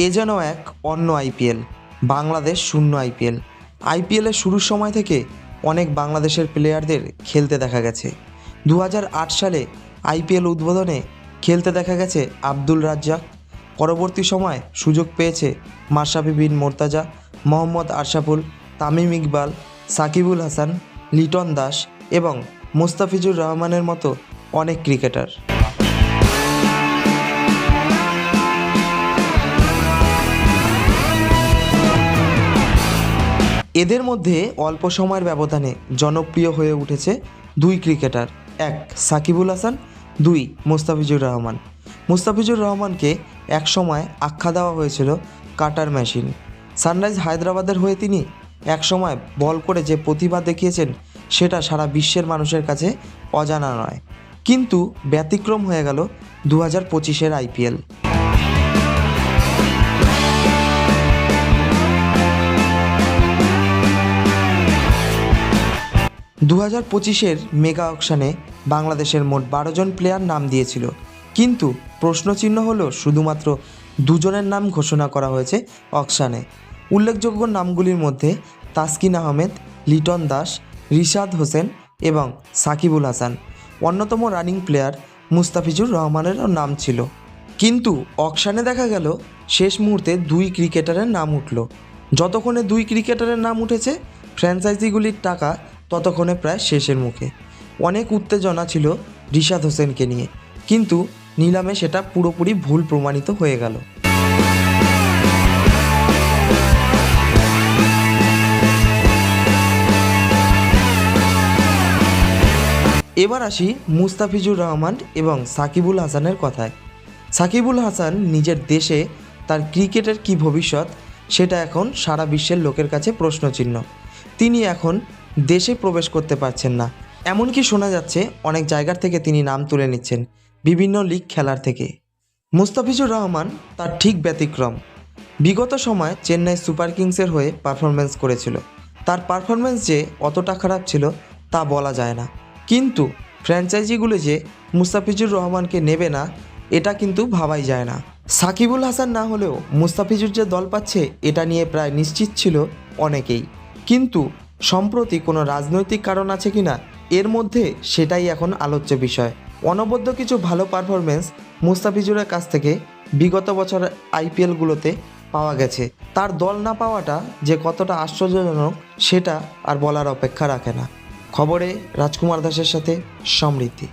এ যেন এক অন্য আইপিএল, বাংলাদেশ শূন্য আইপিএল। আইপিএলের শুরুর সময় থেকে অনেক বাংলাদেশের প্লেয়ারদের খেলতে দেখা গেছে। 2008 সালে আইপিএল উদ্বোধনে খেলতে দেখা গেছে আব্দুল রাজ্জাক। পরবর্তী সময় সুযোগ পেয়েছে মাশরাফি বিন মোর্তাজা, মোহাম্মদ আশরাফুল, তামিম ইকবাল, সাকিবুল হাসান, লিটন দাস এবং মুস্তাফিজুর রহমানের মতো অনেক ক্রিকেটার। এদের মধ্যে অল্প সময়ের ব্যবধানে জনপ্রিয় হয়ে উঠেছে দুই ক্রিকেটার, এক সাকিবুল হাসান, দুই মুস্তাফিজুর রহমান। মুস্তাফিজুর রহমানকে একসময় আখ্যা দেওয়া হয়েছিল কাটার মেশিন। সানরাইজ হায়দ্রাবাদের হয়ে তিনি একসময় বল করে যে প্রতিভা দেখিয়েছেন সেটা সারা বিশ্বের মানুষের কাছে অজানা নয়। কিন্তু ব্যতিক্রম হয়ে গেল 2025-এর আইপিএল। 2025-এর মেগা অকশনে বাংলাদেশের মোট 12 জন প্লেয়ার নাম দিয়েছিল, কিন্তু প্রশ্নচিহ্ন হলো শুধুমাত্র দুজনের নাম ঘোষণা করা হয়েছে অকশনে। উল্লেখযোগ্য নামগুলির মধ্যে তাসকিন আহমেদ, লিটন দাস, রিশাদ হোসেন এবং সাকিবুল হাসান। অন্যতম রানিং প্লেয়ার মুস্তাফিজুর রহমানেরও নাম ছিল, কিন্তু অকশনে দেখা গেল শেষ মুহূর্তে দুই ক্রিকেটারের নাম উঠল। যতক্ষণে দুই ক্রিকেটারের নাম উঠেছে, ফ্র্যাঞ্চাইজিগুলির টাকা ততক্ষণে প্রায় শেষের মুখে। অনেক উত্তেজনা ছিল রিশাদ হোসেনকে নিয়ে, কিন্তু নিলামে সেটা পুরোপুরি ভুল প্রমাণিত হয়ে গেল। এবার আসি মুস্তাফিজুর রহমান এবং সাকিবুল হাসানের কথায়। সাকিবুল হাসান নিজের দেশে তার ক্রিকেটের কী ভবিষ্যৎ, সেটা এখন সারা বিশ্বের লোকের কাছে প্রশ্নচিহ্ন। তিনি এখন দেশে প্রবেশ করতে পারছেন না, এমনকি শোনা যাচ্ছে অনেক জায়গার থেকে তিনি নাম তুলে নিচ্ছেন বিভিন্ন লিগ খেলার থেকে। মুস্তাফিজুর রহমান তার ঠিক ব্যতিক্রম। বিগত সময় চেন্নাই সুপার কিংসের হয়ে পারফরমেন্স করেছিল। তার পারফরমেন্স যে অতটা খারাপ ছিল তা বলা যায় না, কিন্তু ফ্র্যাঞ্চাইজিগুলো যে মুস্তাফিজুর রহমানকে নেবে না এটা কিন্তু ভাবাই যায় না। সাকিবুল হাসান না হলেও মুস্তাফিজুর যে দল পাচ্ছে এটা নিয়ে প্রায় নিশ্চিত ছিল অনেকেই, কিন্তু সম্প্রতি কোনো রাজনৈতিক কারণ আছে কি না এর মধ্যে সেটাই এখন আলোচ্য বিষয়। অনবদ্য কিছু ভালো পারফরমেন্স মুস্তাফিজুরের কাছ থেকে বিগত বছরের আইপিএলগুলোতে পাওয়া গেছে। তার দল না পাওয়াটা যে কতটা আশ্চর্যজনক সেটা আর বলার অপেক্ষা রাখে না। খবরে রাজকুমার দাসের সাথে সমৃদ্ধি।